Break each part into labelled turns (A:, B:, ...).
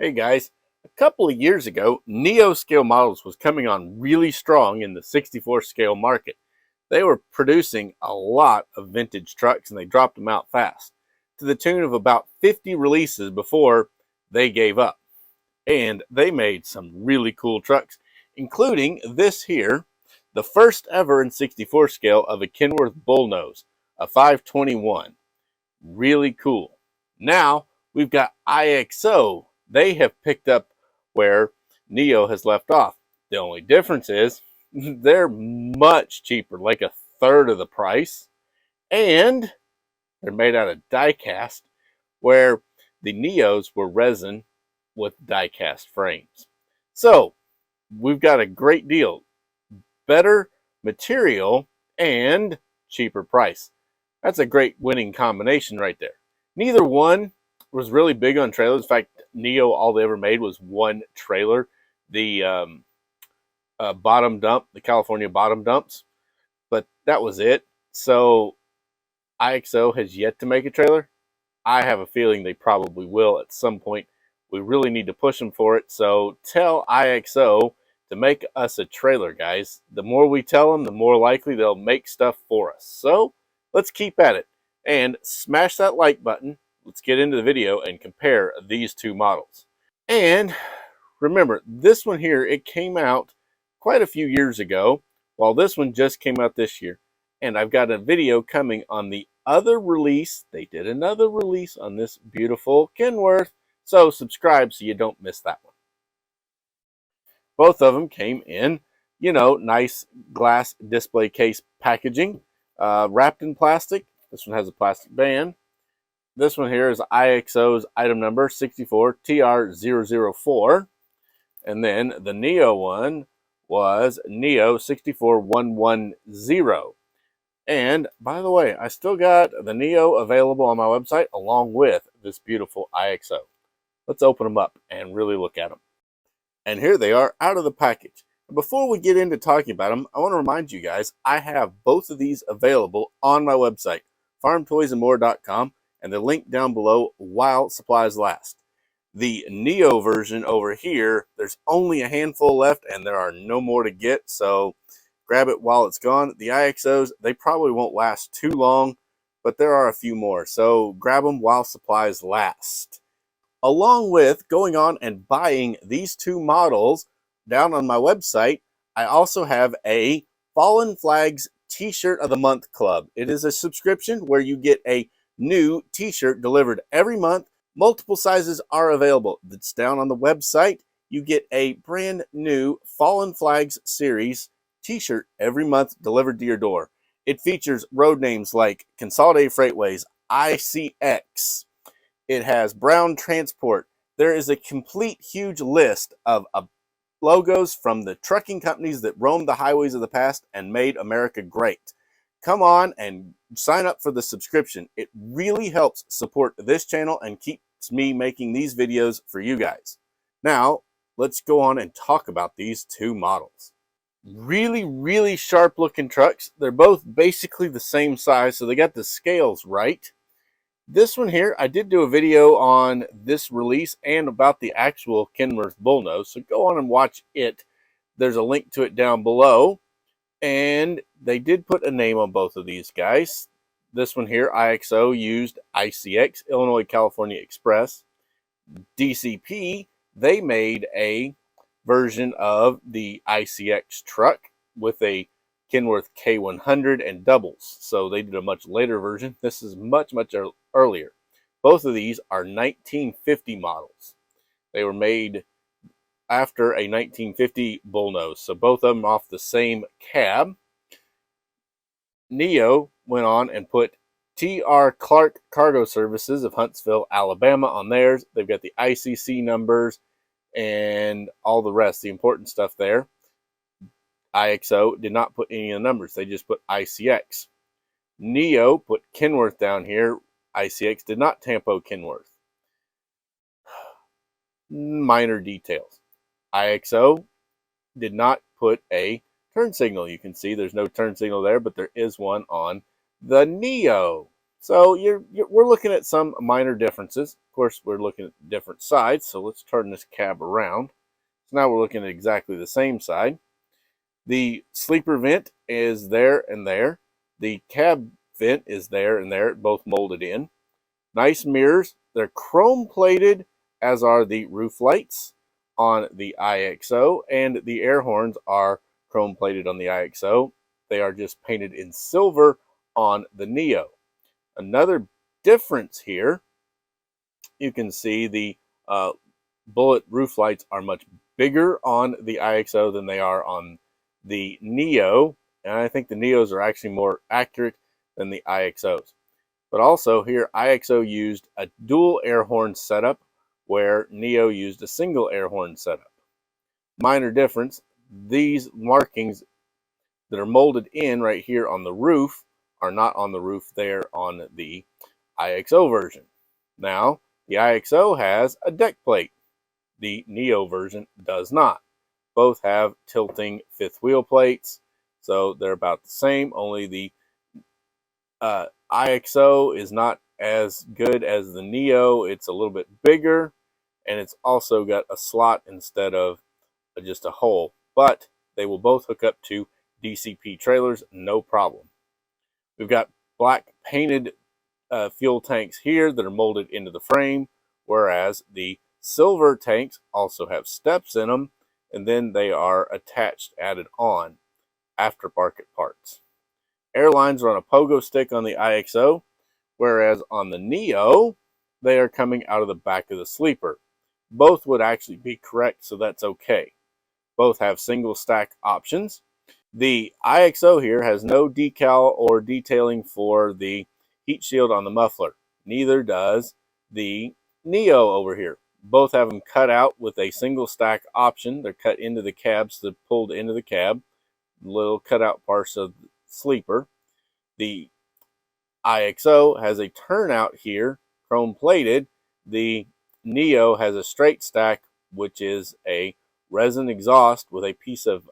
A: Hey guys, a couple of years ago, Neo scale models was coming on really strong in the 64 scale market. They were producing a lot of vintage trucks and they dropped them out fast, to the tune of about 50 releases before they gave up. And they made some really cool trucks, including this here, the first ever in 64 scale of a Kenworth Bullnose, a 521. Really cool. Now we've got IXO. They have picked up where Neo has left off. The only difference is they're much cheaper, like a third of the price, and they're made out of die cast, where the Neos were resin with die cast frames. So we've got a great deal, better material and cheaper price. That's a great winning combination right there. Neither one was really big on trailers. In fact, Neo, all they ever made was one trailer, the bottom dump, the California bottom dumps, but that was it. So IXO has yet to make a trailer. I have a feeling they probably will at some point. We really need to push them for it. So tell IXO to make us a trailer, guys. The more we tell them, the more likely they'll make stuff for us. So let's keep at it and smash that like button. Let's get into the video and compare these two models. And remember, this one here, it came out quite a few years ago, while this one just came out this year. And I've got a video coming on the other release. They did another release on this beautiful Kenworth. So subscribe so you don't miss that one. Both of them came in, nice glass display case packaging, wrapped in plastic. This one has a plastic band. This one here is IXO's item number 64TR004. And then the Neo one was Neo 64110. And by the way, I still got the Neo available on my website along with this beautiful IXO. Let's open them up and really look at them. And here they are out of the package. Before we get into talking about them, I want to remind you guys, I have both of these available on my website, farmtoysandmore.com, and the link down below while supplies last. The Neo version over here, there's only a handful left and there are no more to get, so grab it while it's gone. The IXOs, they probably won't last too long, but there are a few more, so grab them while supplies last. Along with going on and buying these two models down on my website, I also have a Fallen Flags T-shirt of the Month Club. It is a subscription where you get a new t-shirt delivered every month. Multiple sizes are available. That's down on the website. You get a brand new Fallen Flags series t-shirt every month delivered to your door. It features road names like Consolidated Freightways, ICX. It has Brown Transport. There is a complete huge list of logos from the trucking companies that roamed the highways of the past and made America great. Come on and sign up for the subscription. It really helps support this channel and keeps me making these videos for you guys. Now, let's go on and talk about these two models. Really sharp looking trucks. They're both basically the same size, so they got the scales right. This one here, I did do a video on this release and about the actual Kenworth Bullnose, so go on and watch it. There's a link to it down below. And they did put a name on both of these guys. This one here, IXO, used ICX, Illinois California Express. DCP, they made a version of the ICX truck with a Kenworth K100 and doubles. So they did a much later version. This is much earlier. Both of these are 1950 models. They were made after a 1950 Bullnose. So both of them off the same cab. Neo went on and put T.R. Clark Cargo Services of Huntsville, Alabama on theirs. They've got the ICC numbers and all the rest, the important stuff there. IXO did not put any of the numbers. They just put ICX. Neo put Kenworth down here. ICX did not tampo Kenworth. Minor details. IXO did not put a turn signal. You can see there's no turn signal there, but there is one on the Neo. So we're looking at some minor differences. Of course, we're looking at different sides. So let's turn this cab around. So now we're looking at exactly the same side. The sleeper vent is there and there. The cab vent is there and there, both molded in. Nice mirrors. They're chrome plated, as are the roof lights on the IXO, and the air horns are chrome plated on the IXO. They are just painted in silver on the Neo. Another difference here, you can see the bullet roof lights are much bigger on the IXO than they are on the Neo, and I think the Neos are actually more accurate than the IXOs. But also here, IXO used a dual air horn setup where Neo used a single air horn setup. Minor difference, these markings that are molded in right here on the roof are not on the roof there on the IXO version. Now, the IXO has a deck plate. The Neo version does not. Both have tilting fifth wheel plates, so they're about the same, only the IXO is not as good as the Neo. It's a little bit bigger, and it's also got a slot instead of just a hole, but they will both hook up to DCP trailers, no problem. We've got black painted fuel tanks here that are molded into the frame, whereas the silver tanks also have steps in them, and then they are attached, added on, aftermarket parts. Airlines are on a pogo stick on the IXO, whereas on the Neo, they are coming out of the back of the sleeper. Both would actually be correct, so that's okay. Both have single stack options. The IXO here has no decal or detailing for the heat shield on the muffler. Neither does the Neo over here. Both have them cut out with a single stack option. They're cut into the cabs, they're pulled into the cab. Little cutout parts of the sleeper. The IXO has a turnout here, chrome plated. The Neo has a straight stack, which is a resin exhaust with a piece of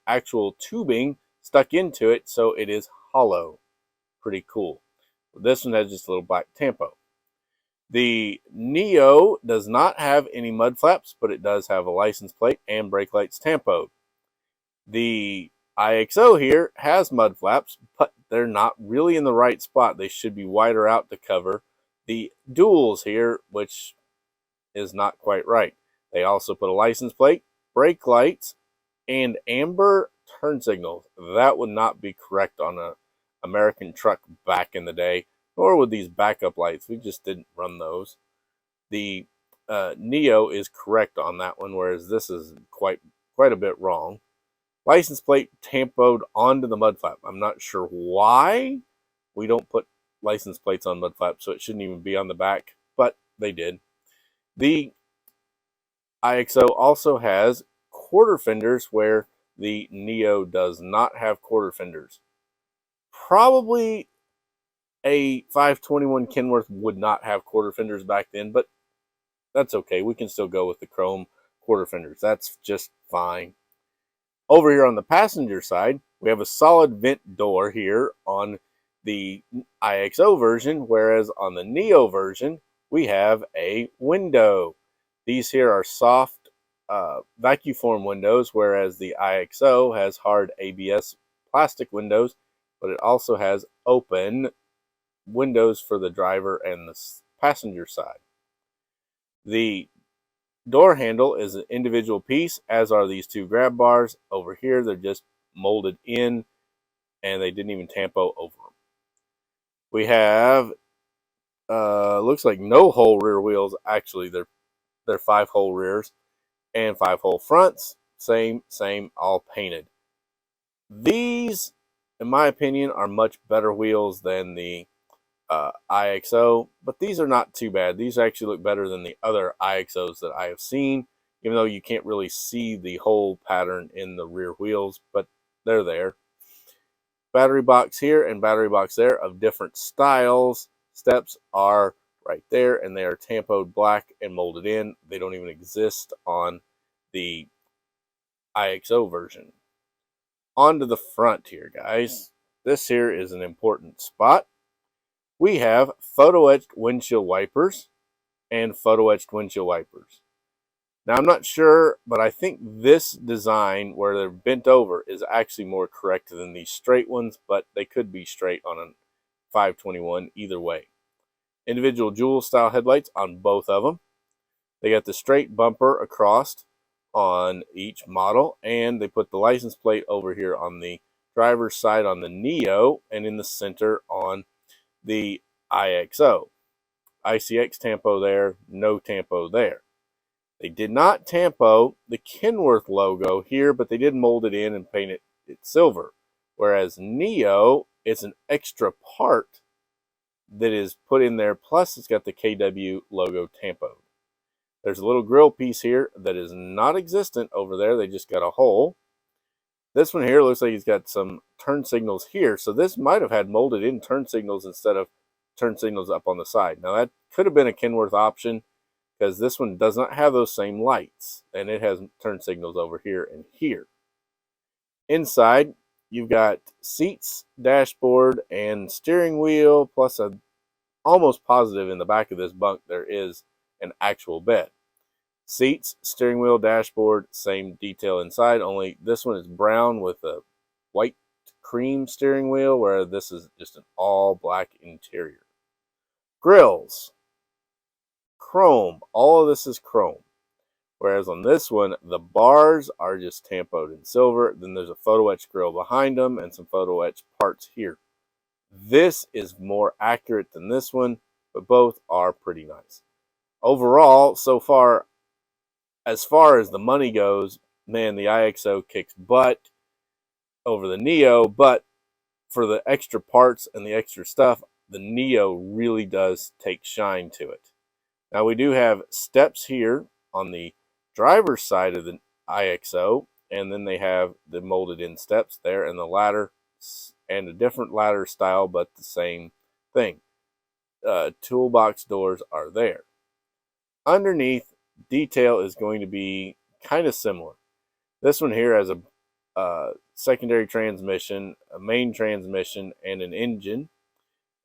A: actual tubing stuck into it, so it is hollow. Pretty cool. This one has just a little black tampo. The Neo does not have any mud flaps, but it does have a license plate and brake lights tampoed. The IXO here has mud flaps, but they're not really in the right spot. They should be wider out to cover the duals here, which is not quite right. They also put a license plate, brake lights, and amber turn signals. That would not be correct on an American truck back in the day, nor would these backup lights. We just didn't run those. The Neo is correct on that one, whereas this is quite a bit wrong. License plate tampoed onto the mud flap. I'm not sure why we don't put license plates on mud flaps, so it shouldn't even be on the back, but they did. The IXO also has quarter fenders where the Neo does not have quarter fenders. Probably a 521 Kenworth would not have quarter fenders back then, but that's okay. We can still go with the chrome quarter fenders. That's just fine. Over here on the passenger side, we have a solid vent door here on the IXO version, whereas on the Neo version, we have a window. These here are soft vacuum form windows, whereas the IXO has hard ABS plastic windows, but it also has open windows for the driver and the passenger side. The door handle is an individual piece, as are these two grab bars. Over here, they're just molded in, and they didn't even tampo over them. We have, looks like no hole rear wheels. Actually, they're 5-hole rears and 5-hole fronts. Same, all painted. These, in my opinion, are much better wheels than the IXO, but these are not too bad. These actually look better than the other IXOs that I have seen, even though you can't really see the hole pattern in the rear wheels, but they're there. Battery box here and battery box there of different styles. Steps are right there, and they are tampoed black and molded in. They don't even exist on the IXO version. On to the front here, guys. This here is an important spot. We have photo etched windshield wipers and photo etched windshield wipers. Now I'm not sure, but I think this design where they're bent over is actually more correct than these straight ones, but they could be straight on a 521 either way. Individual jewel style headlights on both of them. They got the straight bumper across on each model, and they put the license plate over here on the driver's side on the Neo and in the center on the IXO. ICX tampo there, no tampo there. They did not tampo the Kenworth logo here, but they did mold it in and paint it silver. Whereas Neo, it's an extra part that is put in there, plus it's got the KW logo tampoed. There's a little grill piece here that is not existent over there. They just got a hole. This one here looks like he's got some turn signals here. So this might have had molded in turn signals instead of turn signals up on the side. Now that could have been a Kenworth option because this one does not have those same lights. And it has turn signals over here and here. Inside, you've got seats, dashboard, and steering wheel, plus a almost positive in the back of this bunk there is an actual bed. Seats, steering wheel, dashboard, same detail inside, only this one is brown with a white cream steering wheel, where this is just an all black interior. Grills, chrome, all of this is chrome. Whereas on this one, the bars are just tampoed in silver. Then there's a photo etch grill behind them and some photo etch parts here. This is more accurate than this one, but both are pretty nice. Overall, so far, as far as the money goes, man, the IXO kicks butt over the Neo, but for the extra parts and the extra stuff, the Neo really does take shine to it. Now we do have steps here on the driver's side of the IXO, and then they have the molded in steps there and the ladder, and a different ladder style, but the same thing. Toolbox doors are there. Underneath, detail is going to be kind of similar. This one here has a secondary transmission, a main transmission, and an engine,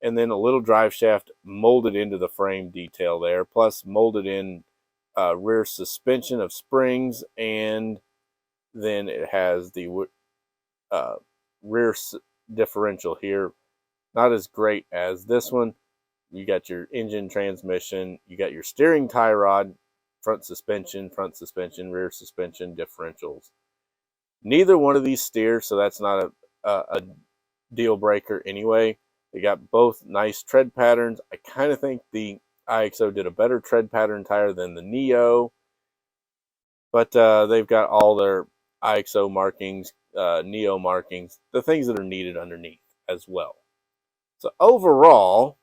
A: and then a little drive shaft molded into the frame detail there, plus molded in rear suspension of springs, and then it has the rear differential here. Not as great as this one. You got your engine, transmission, you got your steering tie rod, front suspension, rear suspension, differentials. Neither one of these steers, so that's not a deal breaker anyway. They got both nice tread patterns. I kind of think the IXO did a better tread pattern tire than the Neo, but they've got all their IXO markings, Neo markings, the things that are needed underneath as well. So overall,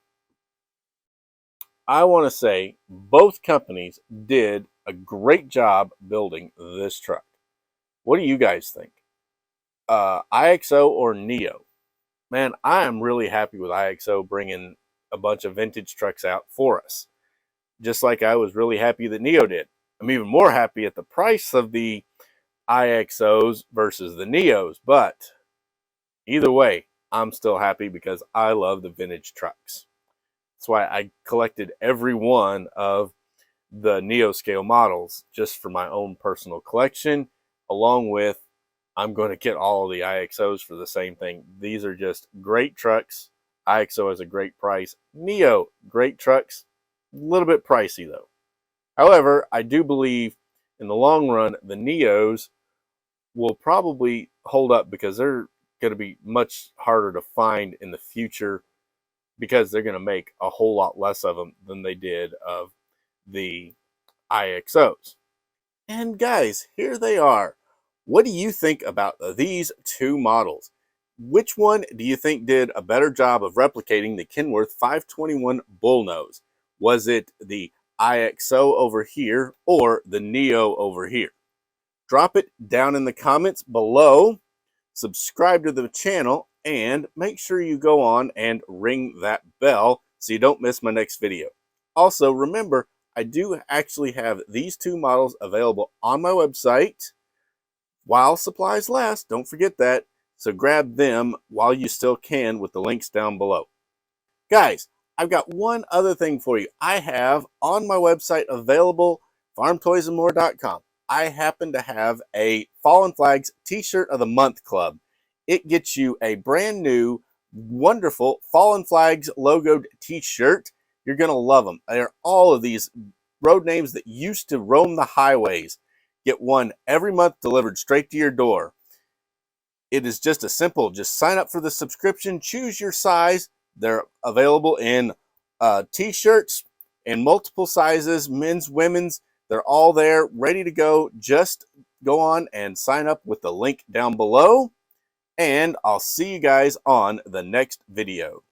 A: I want to say both companies did a great job building this truck. What do you guys think? IXO or Neo? Man, I am really happy with IXO bringing a bunch of vintage trucks out for us. Just like I was really happy that Neo did. I'm even more happy at the price of the IXOs versus the Neos. But either way, I'm still happy because I love the vintage trucks. That's why I collected every one of the Neo scale models just for my own personal collection, along with I'm going to get all of the IXOs for the same thing. These are just great trucks. IXO has a great price. Neo, great trucks. A little bit pricey though. However, I do believe in the long run, the Neos will probably hold up because they're going to be much harder to find in the future, because they're going to make a whole lot less of them than they did of the IXOs. And guys, here they are. What do you think about these two models? Which one do you think did a better job of replicating the Kenworth 521 Bullnose? Was it the IXO over here or the Neo over here? Drop it down in the comments below. Subscribe to the channel and make sure you go on and ring that bell so you don't miss my next video. Also, remember, I do actually have these two models available on my website while supplies last. Don't forget that. So grab them while you still can with the links down below. Guys, I've got one other thing for you. I have on my website available, farmtoysandmore.com. I happen to have a Fallen Flags T-shirt of the Month Club. It gets you a brand new, wonderful Fallen Flags logoed T-shirt. You're going to love them. They're all of these road names that used to roam the highways. Get one every month delivered straight to your door. It is just a simple, just sign up for the subscription, choose your size. They're available in t-shirts in multiple sizes, men's, women's. They're all there, ready to go. Just go on and sign up with the link down below. And I'll see you guys on the next video.